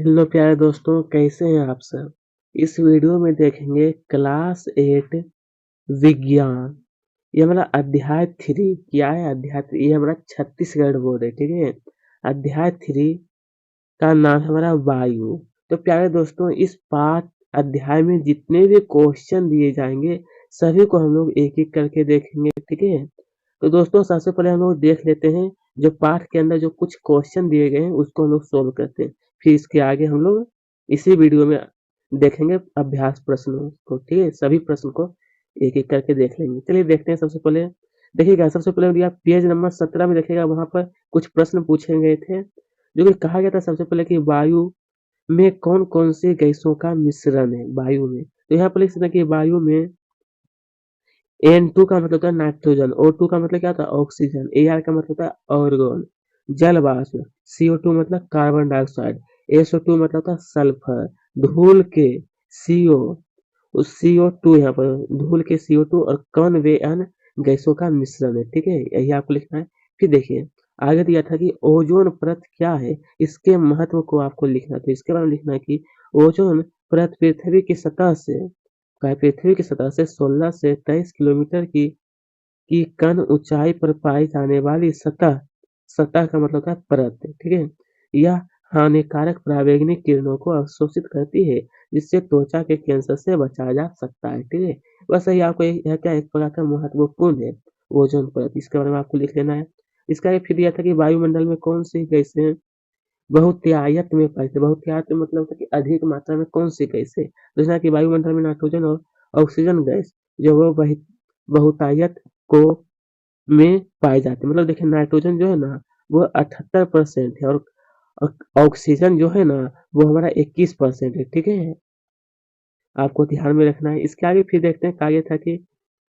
Hello प्यारे दोस्तों, कैसे हैं आप सब? इस वीडियो में देखेंगे क्लास 8 विज्ञान। ये हमारा अध्याय 3 क्या है? अध्याय 3 ये हमारा छत्तीसगढ़ बोर्ड है, ठीक है। अध्याय 3 का नाम है हमारा वायु। तो प्यारे दोस्तों, इस पाठ अध्याय में जितने भी क्वेश्चन दिए जाएंगे सभी को हम लोग एक एक करके देखेंगे, ठीक है। तो दोस्तों, सबसे पहले हम लोग देख लेते हैं जो पाठ के अंदर जो कुछ क्वेश्चन दिए गए हैं उसको हम लोग सोल्व करते हैं। फिर इसके आगे हम लोग इसी वीडियो में देखेंगे अभ्यास प्रश्नों को, ठीक है। सभी प्रश्न को एक एक करके देख लेंगे। चलिए देखते हैं। सबसे पहले देखिएगा, सबसे पहले दिया पेज नंबर 17 में देखिएगा, वहां पर कुछ प्रश्न पूछे गए थे जो कि कहा गया था सबसे पहले कि वायु में कौन कौन सी गैसों का मिश्रण है वायु में। तो यहाँ पर लिख सकते हैं कि वायु में N2 का मतलब होता है नाइट्रोजन, O2 का मतलब क्या होता है ऑक्सीजन, Ar का मतलब होता है ऑर्गन, जल वाष्प, CO2 मतलब कार्बन डाइऑक्साइड, SO2 मतलब होता है सल्फर, धूल के CO, उस CO2 यहाँ पर धूल के CO2 और कण वे अन्य गैसों का मिश्रण है, ठीक है। यही आपको लिखना है। फिर देखिए आगे दिया था कि ओजोन परत क्या है, इसके महत्व को आपको लिखना है। तो इसके बारे में लिखना है कि ओजोन परत पृथ्वी की सतह से 16 से 23 किलोमीटर की कण ऊंचाई पर पाई जाने वाली सतह सतह का मतलब होता है परत, ठीक है। यह हानिकारक पराबैंगनी किरणों को अवशोषित करती है, जिससे त्वचा के कैंसर से बचा जा सकता है, ठीक है। वैसे ही आपको यह क्या एक प्रकार का महत्वपूर्ण है ओजोन परत, इसके बारे में आपको लिख लेना है। इसका आगे फिर दिया था कि वायुमंडल में कौन सी गैसें बहुतायत में पाई जाती है। बहुतायत में मतलब होता है कि अधिक मात्रा में कौन सी गैस है। जैसा कि वायुमंडल में नाइट्रोजन और ऑक्सीजन गैस जो वो बहुतायत को में पाए जाते हैं। मतलब देखिए नाइट्रोजन जो है ना वो 78% है और ऑक्सीजन जो है ना वो हमारा 21% है, ठीक है। आपको ध्यान में रखना है। इसके आगे फिर देखते हैं कार्य था कि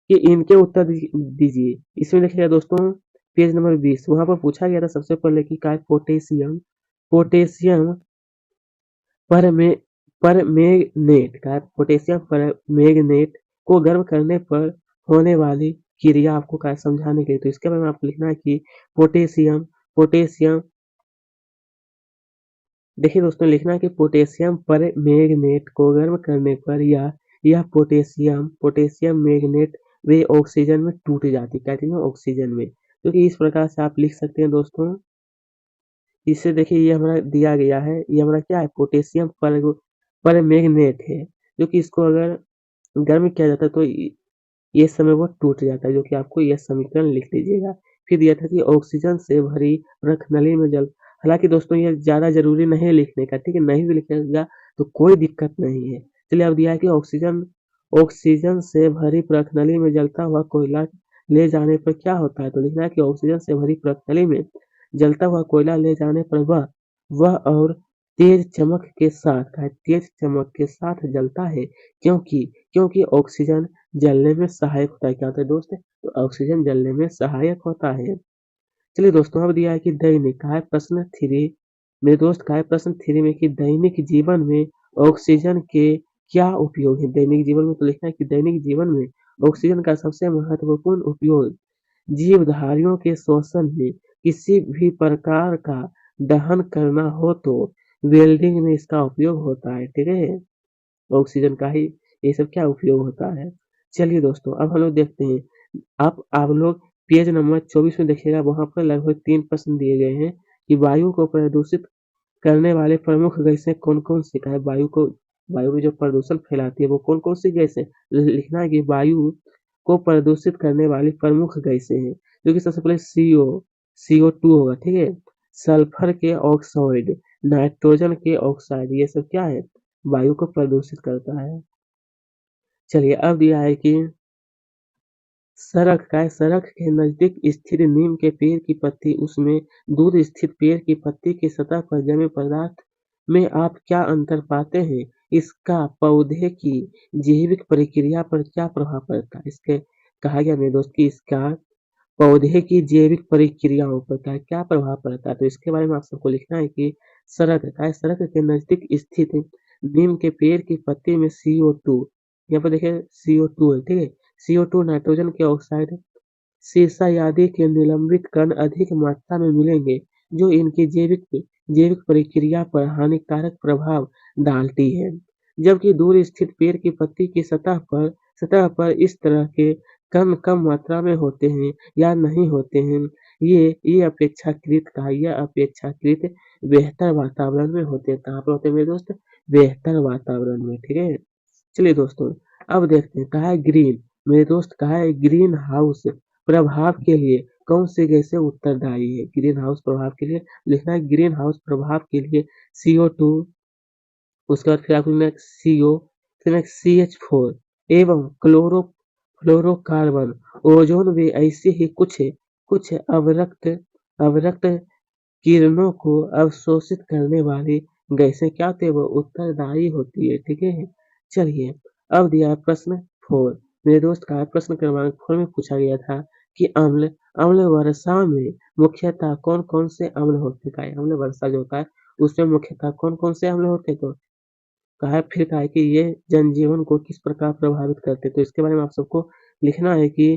इनके उत्तर दीजिए। इसमें देखिएगा दोस्तों पेज नंबर 20 वहां पर पूछा गया था सबसे पहले कि क्या है पोटेशियम। पोटेशियम परमे परमैंगनेट का पोटेशियम परमैंगनेट को गर्म करने पर होने वाली क्रिया आपको क्या समझाने के लिए। तो इसके बारे में आपको लिखना है कि पोटेशियम पोटेशियम देखिए दोस्तों, लिखना है कि पोटेशियम परमैंगनेट को गर्म करने पर यह पोटेशियम पोटेशियम मैग्नेट वे ऑक्सीजन में टूट जाती है, कहते हैं ऑक्सीजन में। क्योंकि इस प्रकार से आप लिख सकते हैं दोस्तों। इससे देखिए ये हमारा दिया गया है, ये हमारा क्या है पोटेशियम परमैंगनेट है, जो कि इसको अगर गर्म किया जाता है तो ये समय वो टूट जाता है, जो कि आपको यह समीकरण लिख लीजिएगा। फिर दिया था कि ऑक्सीजन से भरी रक्तनली में जल। हालांकि दोस्तों ये ज्यादा जरूरी नहीं है लिखने का, ठीक है, नहीं भी लिखेगा तो कोई दिक्कत नहीं है। चलिए अब दिया है कि ऑक्सीजन ऑक्सीजन से भरी रक्तनली में जलता हुआ कोयला ले जाने पर क्या होता है। तो लिखना है कि ऑक्सीजन से भरी रक्तनली में जलता हुआ कोयला ले जाने पर वह और तेज चमक के साथ जलता है, क्योंकि क्योंकि ऑक्सीजन जलने में सहायक होता है। क्या होता है दोस्त? तो ऑक्सीजन जलने में सहायक होता है। चलिए दोस्तों अब दिया है कि दैनिक का है प्रश्न 3 मेरे दोस्त का है प्रश्न 3 में कि दैनिक जीवन में ऑक्सीजन के क्या उपयोग है। दैनिक जीवन में तो लिखना है कि दैनिक जीवन में ऑक्सीजन का सबसे महत्वपूर्ण उपयोग जीवधारियों के श्वसन में किसी भी प्रकार का दहन करना हो तो वेल्डिंग में इसका उपयोग होता है, ठीक है। ऑक्सीजन का ही ये सब क्या उपयोग होता है। चलिए दोस्तों अब हम लोग देखते हैं। आप लोग पेज नंबर 24 में देखिएगा, वहां पर लगभग 3 प्रश्न दिए गए हैं कि वायु को प्रदूषित करने वाले प्रमुख गैसें कौन कौन सी है। वायु में जो प्रदूषण फैलाती है वो कौन कौन सी गैसें। लिखना है कि वायु को प्रदूषित करने वाली प्रमुख गैसें हैं, जो कि सबसे पहले CO2 होगा, ठीक है। सल्फर के ऑक्साइड, नाइट्रोजन के ऑक्साइड, ये सब क्या है वायु को प्रदूषित करता है। चलिए अब दिया है कि सड़क के नजदीक स्थित नीम के पेड़ की पत्ती उसमें दूर स्थित पेड़ की पत्ती की सतह पर जमे पदार्थ में आप क्या अंतर पाते हैं। इसका पौधे की जैविक प्रक्रिया पर क्या प्रभाव पड़ता है। इसके कहा गया मेरे दोस्त कि इसका पौधे की जैविक प्रक्रियाओं पर क्या प्रभाव पड़ता है। तो इसके बारे में आप सबको लिखना है कि सड़क के नजदीक स्थित नीम के पेड़ की पत्ती में CO2, यहाँ पर देखिए CO2 है, ठीक है। CO2 नाइट्रोजन के ऑक्साइड सीसा आदि के निलंबित कण अधिक मात्रा में मिलेंगे, जो इनकी जैविक प्रक्रिया पर हानिकारक प्रभाव डालती है, जबकि दूर स्थित पेड़ की पत्ती की सतह पर इस तरह के कण कम मात्रा में होते हैं या नहीं होते हैं। ये अपेक्षाकृत बेहतर वातावरण में होते हैं। कहाँ पर होते हैं मेरे दोस्त? बेहतर वातावरण में, ठीक है? चलिए दोस्तों, अब देखते हैं कहा है ग्रीन, मेरे दोस्त कहा है ग्रीन हाउस प्रभाव के लिए कौन सी गैसें उत्तरदायी है? ग्रीन हाउस प्रभाव के लिए लिखना है, ग्रीन हाउस प्रभाव के लिए CO2, उसके बाद फिर आपको लिखना है CO, फिर CH4 एवं फ्लोरोकार्बन, ओजोन भी ऐसे ही कुछ अवरक्त किरणों को अवशोषित करने वाली गैसें क्या होती है? वो उत्तरदायी होती है, ठीक है? चलिए, अब दिया है प्रश्न 4, मेरे दोस्त का प्रश्न क्रमांक 4 में पूछा गया था कि अम्ल वर्षा में मुख्यतः कौन-कौन से अम्ल होते हैं? अम्ल वर्षा जो होता है उसमें मुख्यतः कौन-कौन से अम्ल होते हैं? तो कहा है कि ये जनजीवन को किस प्रकार प्रभावित करते हैं? तो इसके बारे में आप सबको लिखना है कि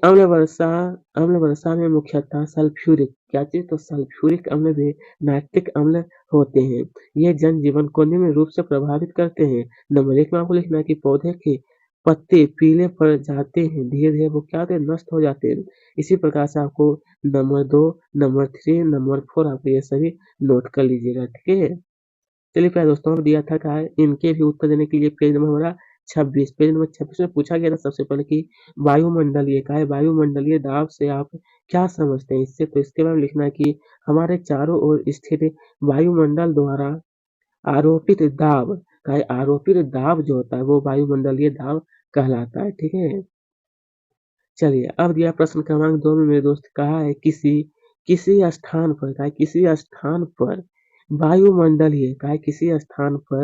अम्ल वर्षा में मुख्यतः सल्फ्यूरिक क्या चीज़? तो सल्फ्यूरिक अम्ल भी नाइट्रिक अम्ल होते हैं। ये जनजीवन को निम्न रूप से प्रभावित करते हैं। नंबर 1 में आपको लिखना है कि पौधे के पत्ते पीले पड़ जाते हैं, धीरे-धीरे वो क्या होते हैं? नष्ट हो जाते हैं। इसी प्रकार से आपको नंबर 2, नंबर 3, नंबर 4 आपको ये सभी नोट कर लीजिएगा, ठीक है? चलिए प्यारे दोस्तों, दिया था क्या है, इनके भी उत्तर देने के लिए पेज नंबर हमारा 26, पेज नंबर 26 में पूछा गया था सबसे पहले कि वायुमंडलीय क्या है, वायुमंडलीय दाब से आप क्या समझते हैं इससे? तो इसके बारे में लिखना है कि हमारे चारों ओर स्थित वायुमंडल द्वारा आरोपित दाब का है, आरोपित दाब जो होता है वो वायुमंडलीय दाब कहलाता है, ठीक है? चलिए, अब दिया प्रश्न क्रमांक 2 में मेरे दोस्त कहा है किसी स्थान पर कहा है किसी स्थान पर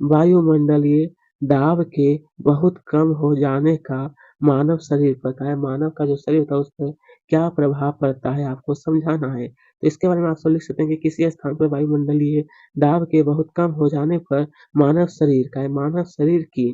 वायुमंडलीय दाब के बहुत कम हो जाने का मानव शरीर पर कहा है, मानव का जो शरीर होता है उस पर क्या प्रभाव पड़ता है आपको समझाना है। तो इसके बारे में आप सब लिख सकते हैं कि किसी स्थान पर वायुमंडलीय दाब के बहुत कम हो जाने पर मानव शरीर की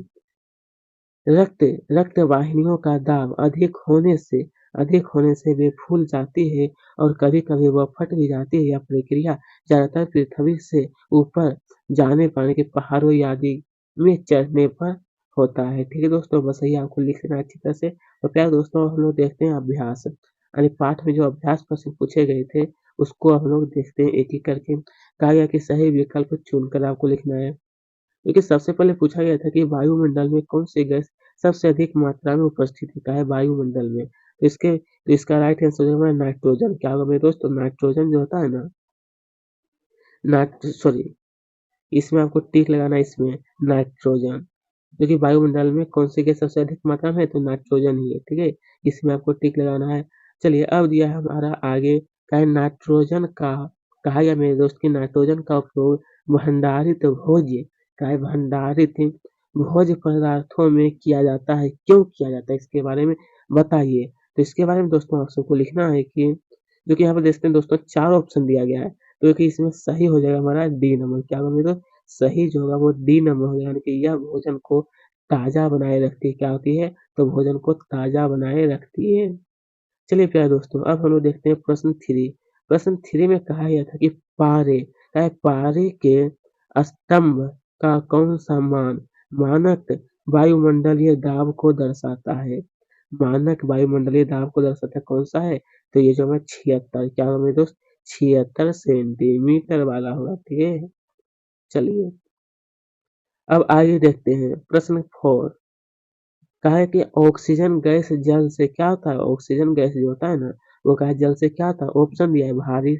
रक्त वाहिनियों का दाब अधिक होने से वे फूल जाती है और कभी-कभी वह फट भी जाती है। यह प्रक्रिया ज़्यादातर पृथ्वी से ऊपर जाने पानी के पहाड़ों या आदि में चढ़ने पर होता है। ठीक है दोस्तों, बस यही आपको लिख लेना है अच्छी तरह से। तो प्यारे दोस्तों, हम लोग देखते हैं अभ्यास, यानी पाठ में जो अभ्यास प्रश्न पूछे गए थे उसको हम लोग देखते हैं एक-एक करके। कहा गया कि सही विकल्प चुनकर आपको लिखना है। देखिए, सबसे पहले पूछा गया था कि वायुमंडल में कौन सी गैस सबसे अधिक मात्रा में उपस्थित होता है वायुमंडल में? तो इसका राइट आंसर जो है नाइट्रोजन। क्या होगा मेरे दोस्त? तो नाइट्रोजन जो होता है ना, नाइट सॉरी इसमें आपको टिक लगाना है, इसमें नाइट्रोजन, क्योंकि वायुमंडल में कौन सी गैस सबसे अधिक मात्रा में है? तो नाइट्रोजन ही है, ठीक है? इसमें आपको टिक लगाना है। चलिए, अब दिया है हमारा आगे क्या है, नाइट्रोजन का कहा गया मेरे दोस्त कि नाइट्रोजन का उपयोग भंडारित भोज्य क्या है, भंडारित भोज्य पदार्थों में किया जाता है। क्यों किया जाता है इसके बारे में बताइए? तो इसके बारे में दोस्तों आप सबको लिखना है कि जो कि यहाँ पे देखते हैं दोस्तों 4 ऑप्शन दिया गया है। तो देखिए इसमें सही हो जाएगा हमारा डी नंबर। क्या होगा मेरे दोस्त? सही जो होगा वो डी नंबर हो जाएगा, यानी कि यह भोजन को ताज़ा बनाए रखती है। क्या होती है? तो भोजन को ताज़ा बनाए रखती है। चलिए प्यारे दोस्तों, अब हम लोग देखते हैं प्रश्न 3। प्रश्न 3 में कहा गया था कि पारे के स्तंभ का कौन सा मान मानक वायुमंडलीय दाब को दर्शाता है? मानक वायुमंडलीय दाब को दर्शाता कौन सा है? तो ये जो है 76, क्या होगा मेरे दोस्त? 76 सेंटीमीटर वाला होगा, ठीक है? चलिए, अब आगे देखते हैं प्रश्न 4। कहा है कि ऑक्सीजन गैस जल से क्या होता है? ऑक्सीजन गैस जो होता है ना, वो क्या है, जल से क्या होता है? ऑप्शन दिया है, भारी,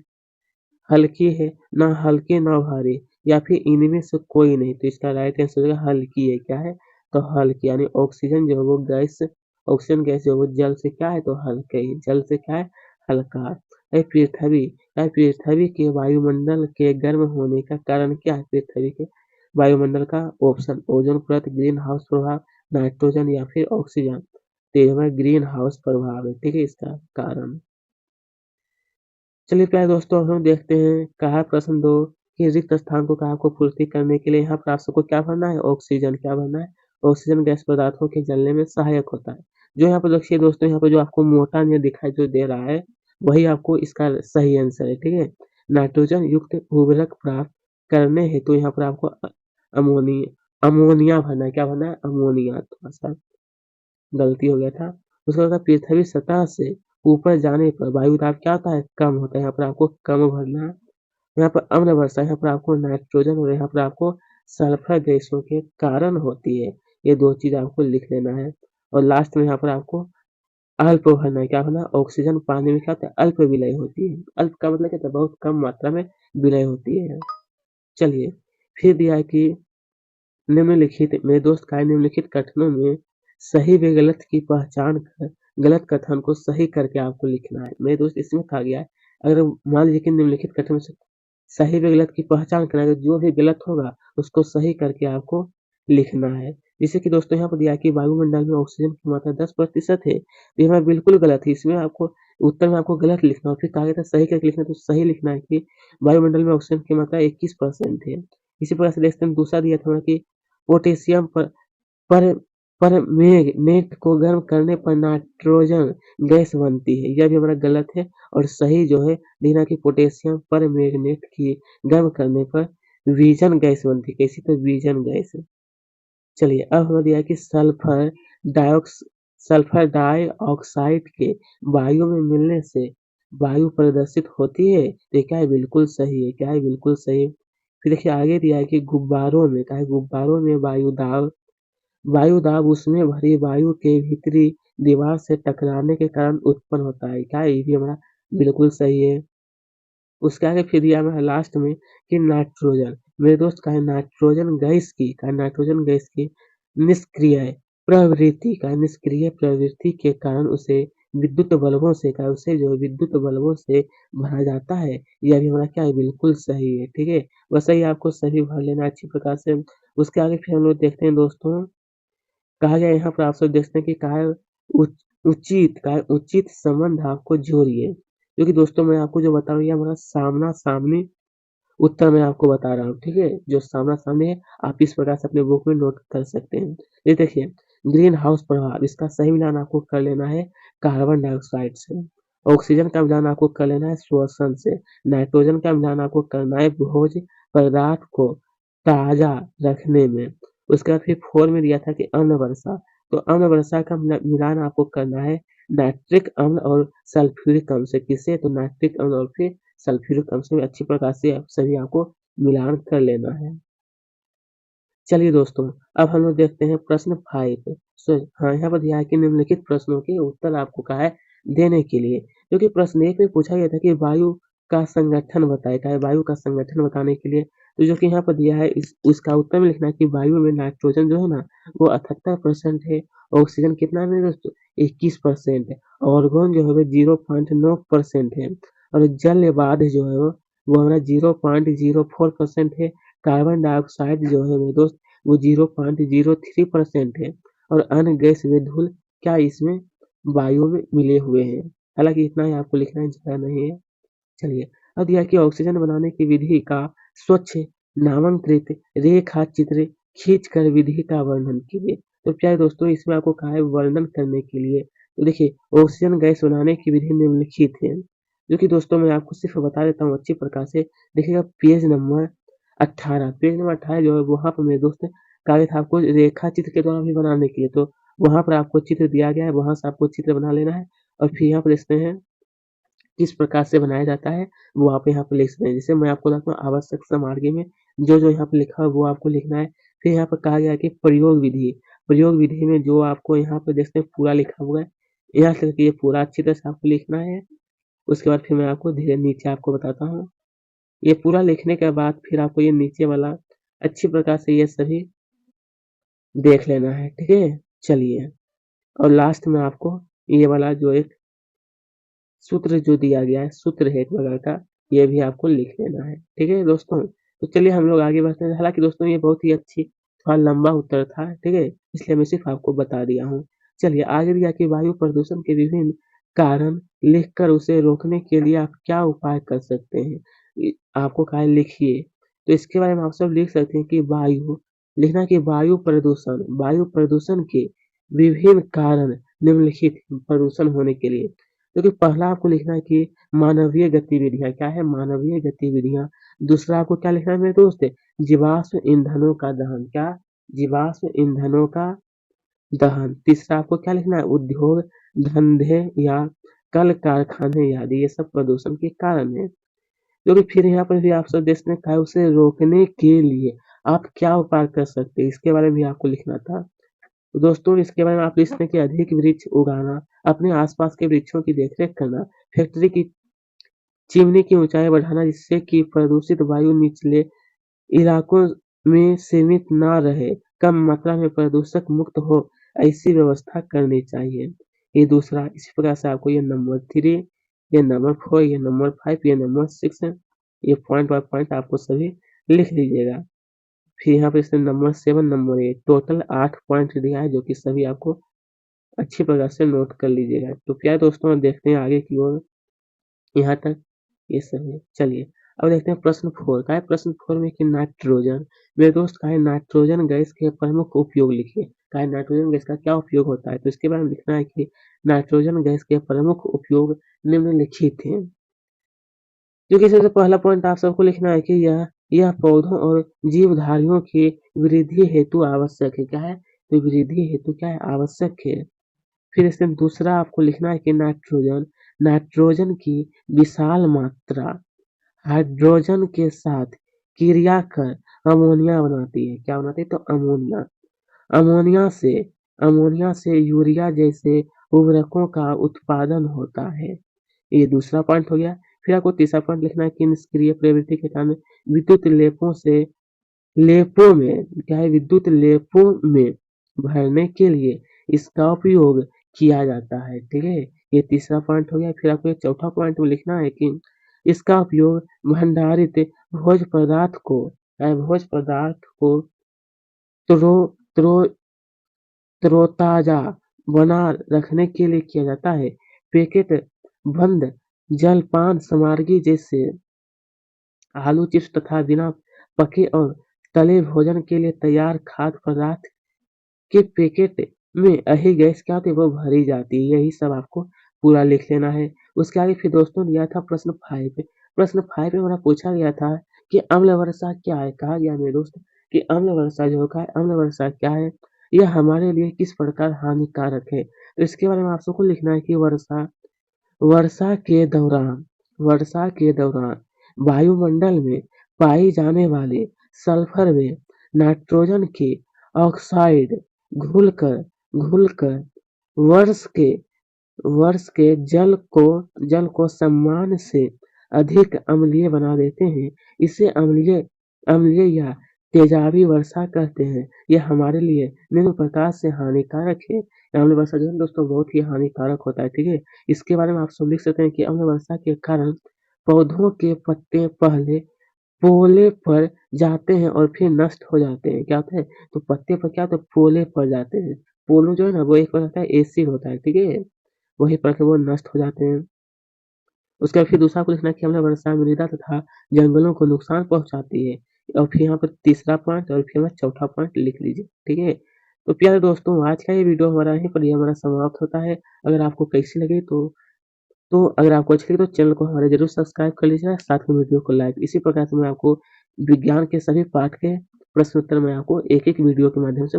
हल्की है, ना हल्की ना भारी, या फिर इनमें से कोई नहीं। तो इसका राइट आंसर होगा हल्की है। क्या है? तो हल्की, यानी ऑक्सीजन जो है वो गैस, ऑक्सीजन गैस जो है वो जल से क्या है? तो हल्के ही, जल से क्या है? हल्का। पृथ्वी के वायुमंडल के गर्म होने का कारण क्या है? पृथ्वी के वायुमंडल का ऑप्शन ओजोन परत, ग्रीन हाउस प्रभाव, नाइट्रोजन या फिर ऑक्सीजन। तो ये हमारा ग्रीन हाउस प्रभाव है, ठीक है, इसका कारण। चलिए प्यारे दोस्तों, हम देखते हैं कहा प्रश्न 2 कि रिक्त स्थान को कहा आपको पूर्ति करने के लिए यहाँ पर आप सबको क्या भरना है? ऑक्सीजन। क्या भरना है? ऑक्सीजन गैस पदार्थों के जलने में सहायक होता है। जो यहाँ पर देखिए दोस्तों, यहाँ पर जो आपको मोटा नियर दिखाई जो दे रहा है, वही आपको इसका सही आंसर है, ठीक है? नाइट्रोजन युक्त उर्वरक प्राप्त करने हेतु यहाँ पर आपको अमोनिया भरना है। क्या भरना है? अमोनिया। थोड़ा-सा गलती हो गया था। उसके बाद पृथ्वी सतह से ऊपर जाने पर वायु दाब क्या होता है? कम होता है। यहाँ पर आपको कम भरना है। यहाँ पर अम्ल वर्षा, यहाँ पर आपको नाइट्रोजन और यहाँ पर आपको सल्फर गैसों के कारण होती है। ये 2 चीज़ आपको लिख लेना है। और लास्ट में यहाँ पर आपको अल्प भरना है। क्या भरना है? ऑक्सीजन पानी में क्या होता है? अल्प विलय होती है। अल्प का मतलब क्या होता है? बहुत कम मात्रा में विलय होती है। चलिए, फिर दिया है कि निम्नलिखित मेरे दोस्त का निम्नलिखित कथनों में सही व गलत की पहचान कर गलत कथन को सही करके आपको लिखना है। मेरे दोस्त इसमें कहा गया है, अगर मान लीजिए कि निम्नलिखित कथन में से सही व गलत की पहचान करना है, जो भी गलत होगा उसको सही करके आपको लिखना है। जैसे कि दोस्तों यहाँ पर दिया है कि वायुमंडल में ऑक्सीजन की मात्रा 10% है, तो ये हमारा बिल्कुल गलत है। इसमें आपको उत्तर में आपको गलत लिखना है। फिर कहा गया था सही करके लिखना है, तो सही लिखना है कि वायुमंडल में ऑक्सीजन की मात्रा 21% है। इसी प्रकार से देखते हैं दूसरा दिया था कि पोटेशियम पर परमैंगनेट को गर्म करने पर नाइट्रोजन गैस बनती है। यह भी हमारा गलत है और सही जो है लिखना कि पोटेशियम परमैंगनेट की गर्म करने पर विजन गैस बनती है। कैसी? तो विजन गैस। चलिए अब हमें दिया है कि सल्फर डाइऑक्साइड के वायु में मिलने से वायु प्रदूषित होती है। तो ये क्या है? बिल्कुल सही है। क्या है? बिल्कुल सही है। फिर देखिए आगे दिया है कि गुब्बारों में, क्या है? गुब्बारों में वायु दाब उसमें भरी वायु के भीतरी दीवार से टकराने के कारण उत्पन्न होता है। क्या है? ये भी हमारा बिल्कुल सही है। उसके आगे फिर दिया हुआ है लास्ट में कि नाइट्रोजन, मेरे दोस्त का है नाइट्रोजन गैस की निष्क्रिय प्रवृत्ति के कारण उसे विद्युत बल्बों से क्या है? उसे जो है विद्युत बल्बों से भरा जाता है। यह भी हमारा क्या है? बिल्कुल सही है। ठीक है? वैसे ही आपको सभी भर लेना है अच्छी प्रकार से। उसके आगे फिर हम लोग देखते हैं दोस्तों, कहा गया यहाँ पर आप सब देखते हैं कि कहा है उचित संबंध आपको जोड़िए। क्योंकि दोस्तों मैं आपको जो बता रहा हूँ ये हमारा सामना-सामनी उत्तर मैं आपको बता रहा हूँ, ठीक है? जो सामना-सामनी है आप इस प्रकार से अपने बुक में नोट कर सकते हैं। ये देखिए ग्रीन हाउस प्रभाव, इसका सही मिलान आपको कर लेना है कार्बन डाइऑक्साइड से। ऑक्सीजन का मिलान आपको कर लेना है श्वसन से। नाइट्रोजन का मिलान आपको करना है भोज्य पदार्थ को ताज़ा रखने में। उसके बाद फिर 4 में दिया था कि अम्ल वर्षा, तो अम्ल वर्षा का मिलान आपको करना है नाइट्रिक अम्ल और सल्फ्यूरिक अम्ल से। किससे? तो नाइट्रिक अम्ल और फिर सल्फ्यूरिक अम्ल से अच्छी प्रकार से आप सभी आपको मिलान कर लेना है। चलिए दोस्तों, अब हम लोग देखते हैं प्रश्न 5। हाँ, यहाँ पर दिया है कि निम्नलिखित प्रश्नों के उत्तर आपको कहा है देने के लिए। क्योंकि प्रश्न 1 में पूछा गया था कि वायु का संगठन बताएँ, क्या है? वायु का संगठन बताने के लिए तो जो कि यहाँ पर दिया है इस उसका उत्तर में लिखना है कि वायु में नाइट्रोजन जो है ना वो 78% है, ऑक्सीजन कितना है मेरे दोस्तों? 21% है, ऑर्गन जो है वो 0.9% है और जल वाष्प जो है वो हमारा 0.04% है। कार्बन डाइऑक्साइड जो है मेरे दोस्त वो 0.03% है और अन्य गैस व धूल क्या इसमें वायु में मिले हुए हैं। हालाँकि इतना ही आपको लिखना है, ज़्यादा नहीं है। चलिए, अब दिया है कि ऑक्सीजन बनाने की विधि का स्वच्छ नामांकित रेखा चित्र खींचकर विधि का वर्णन कीजिए। तो प्यारे दोस्तों इसमें आपको कहा है वर्णन करने के लिए। तो देखिए ऑक्सीजन गैस बनाने की विधि निम्नलिखित है। जो कि दोस्तों मैं आपको सिर्फ बता देता हूँ अच्छी प्रकार से। देखिएगा पेज नंबर 18 जो है वहाँ पर मेरे दोस्त कहा गया था आपको रेखा चित्र के द्वारा भी बनाने के लिए। तो वहाँ पर आपको चित्र दिया गया है, वहाँ से आपको चित्र बना लेना है और फिर यहाँ पर देखते हैं किस प्रकार से बनाया जाता है वो आप यहाँ पे लिख सकते हैं। जैसे मैं आपको बताता हूँ आवश्यक सामग्री में जो-जो यहाँ पे लिखा है वो आपको लिखना है। फिर यहाँ पर कहा गया है कि प्रयोग विधि में जो आपको यहाँ पे देखते हैं पूरा लिखा हुआ है। यहाँ से देखिए पूरा अच्छी तरह से आपको लिखना है। उसके बाद फिर मैं आपको धीरे नीचे आपको बताता हूँ। ये पूरा लिखने के बाद फिर आपको ये नीचे वाला अच्छी प्रकार से ये सभी देख लेना है, ठीक है? चलिए और लास्ट में आपको ये वाला जो एक सूत्र जो दिया गया है, सूत्र है एक प्रकार का, ये भी आपको लिख लेना है। ठीक है दोस्तों? तो चलिए हम लोग आगे बढ़ते हैं। हालाँकि दोस्तों ये बहुत ही अच्छी थोड़ा लंबा उत्तर था, ठीक है? इसलिए मैं सिर्फ़ आपको बता दिया हूँ। चलिए आगे दिया कि वायु प्रदूषण के विभिन्न कारण लिखकर उसे रोकने के लिए आप क्या उपाय कर सकते हैं? आपको कहा है लिखिए। तो इसके बारे में आप सब लिख सकते हैं कि लिखना कि वायु प्रदूषण के विभिन्न कारण निम्नलिखित प्रदूषण होने के लिए। क्योंकि पहला आपको लिखना है कि मानवीय गतिविधियाँ क्या है? मानवीय गतिविधियाँ। दूसरा आपको क्या लिखना है मेरे दोस्त? जीवाश्म ईंधनों का दहन। क्या? जीवाश्म ईंधनों का दहन। तीसरा आपको क्या लिखना है? उद्योग, धंधे या कल कारखाने आदि ये सब प्रदूषण के कारण है। क्योंकि फिर यहाँ पर भी आपसे देश ने कहा है उसे रोकने के लिए आप क्या उपाय कर सकते हैं, इसके बारे में भी आपको लिखना था। तो दोस्तों इसके बारे में आप लिखते हैं कि अधिक वृक्ष उगाना, अपने आसपास के वृक्षों की देखरेख करना, फैक्ट्री की चिमनी की ऊंचाई बढ़ाना जिससे कि प्रदूषित वायु निचले इलाकों में सीमित ना रहे, कम मात्रा में प्रदूषक मुक्त हो, ऐसी व्यवस्था करनी चाहिए। ये दूसरा। इसी प्रकार से आपको ये नंबर 3, ये नंबर 4, ये नंबर 5, ये नंबर 6 है। ये पॉइंट बाय पॉइंट आपको सभी लिख लीजिएगा। फिर यहाँ पे इसमें नंबर 7, नंबर 8 टोटल 8 पॉइंट दिया है जो कि सभी आपको अच्छी प्रकार से नोट कर लीजिएगा। तो प्यारे दोस्तों अब देखते हैं आगे की ओर। यहाँ तक ये सब है। चलिए अब देखते हैं प्रश्न 4 का है। प्रश्न 4 में कि नाइट्रोजन, मेरे दोस्त का है नाइट्रोजन गैस के प्रमुख उपयोग लिखिए। का है नाइट्रोजन गैस का क्या उपयोग होता है? तो इसके बारे में लिखना है कि नाइट्रोजन गैस के प्रमुख उपयोग निम्नलिखित हैं। क्योंकि सबसे पहला पॉइंट आप सबको लिखना है कि यह पौधों और जीवधारियों की वृद्धि हेतु आवश्यक है। क्या है? तो वृद्धि हेतु क्या है? आवश्यक है। फिर इसमें दूसरा आपको लिखना है कि नाइट्रोजन नाइट्रोजन की विशाल मात्रा हाइड्रोजन के साथ क्रिया कर अमोनिया बनाती है। क्या बनाती है? तो अमोनिया। अमोनिया से अमोनिया से यूरिया जैसे उर्वरकों का उत्पादन होता है। ये दूसरा पॉइंट हो गया। फिर आपको तीसरा पॉइंट लिखना है कि निष्क्रिय प्रवृत्ति के कारण विद्युत लेपों में क्या है? विद्युत लेपों में भरने के लिए इसका उपयोग किया जाता है। ठीक है, ये तीसरा पॉइंट हो गया। फिर आपको ये चौथा पॉइंट में लिखना है कि इसका उपयोग भंडारित भोज पदार्थ को त्रो त्रो तरोताजा बना रखने के लिए किया जाता है। पैकेट बंद जलपान सामग्री जैसे आलू चिप्स तथा बिना पके और तले भोजन के लिए तैयार खाद्य पदार्थ के पैकेट में यही गैस क्या होती है? वो भरी जाती है। यही सब आपको पूरा लिख लेना है। उसके आगे फिर दोस्तों दिया था प्रश्न 5। प्रश्न 5 में हमारा पूछा गया था कि अम्ल वर्षा क्या है? कहा गया मेरे दोस्त कि अम्ल वर्षा जो है अम्ल वर्षा क्या है? यह हमारे लिए किस प्रकार हानिकारक है? तो इसके बारे में आप सबको लिखना है कि वर्षा के दौरान वर्षा के दौरान वायुमंडल में पाई जाने वाले सल्फर में नाइट्रोजन के ऑक्साइड घुलकर घुलकर वर्ष के वर्ष के जल को सामान्य से अधिक अम्लीय बना देते हैं। इसे अम्लीय अम्लीय या तेजाबी वर्षा कहते हैं। यह हमारे लिए निम्न प्रकार से हानिकारक है। अम्ल वर्षा जो है दोस्तों बहुत ही हानिकारक होता है। ठीक है, इसके बारे में आप सब लिख सकते हैं कि अम्ल वर्षा के कारण पौधों के पत्ते पहले पोले पर जाते हैं और फिर नष्ट हो जाते हैं। क्या होता है? तो पत्ते पर क्या होता है? पोले पड़ जाते हैं। पोलो जो है ना वो एक प्रकार का एसिड होता है। ठीक है, वही पढ़ के वो नष्ट हो जाते हैं। उसके बाद फिर दूसरा आपको लिखना है कि अम्ल वर्षा मृदा तथा जंगलों को नुकसान पहुंचाती है। और फिर यहाँ पर तीसरा पॉइंट और फिर हमारा चौथा पॉइंट लिख लीजिए। ठीक है, तो प्यारे दोस्तों आज का ये वीडियो हमारा यहीं पर ये हमारा समाप्त होता है। अगर आपको कैसी लगी तो अगर आपको अच्छी लगी तो चैनल को हमारे जरूर सब्सक्राइब कर लीजिएगा, साथ में वीडियो को लाइक। इसी प्रकार से मैं आपको विज्ञान के सभी पाठ के प्रश्न उत्तर मैं आपको एक एक वीडियो के माध्यम से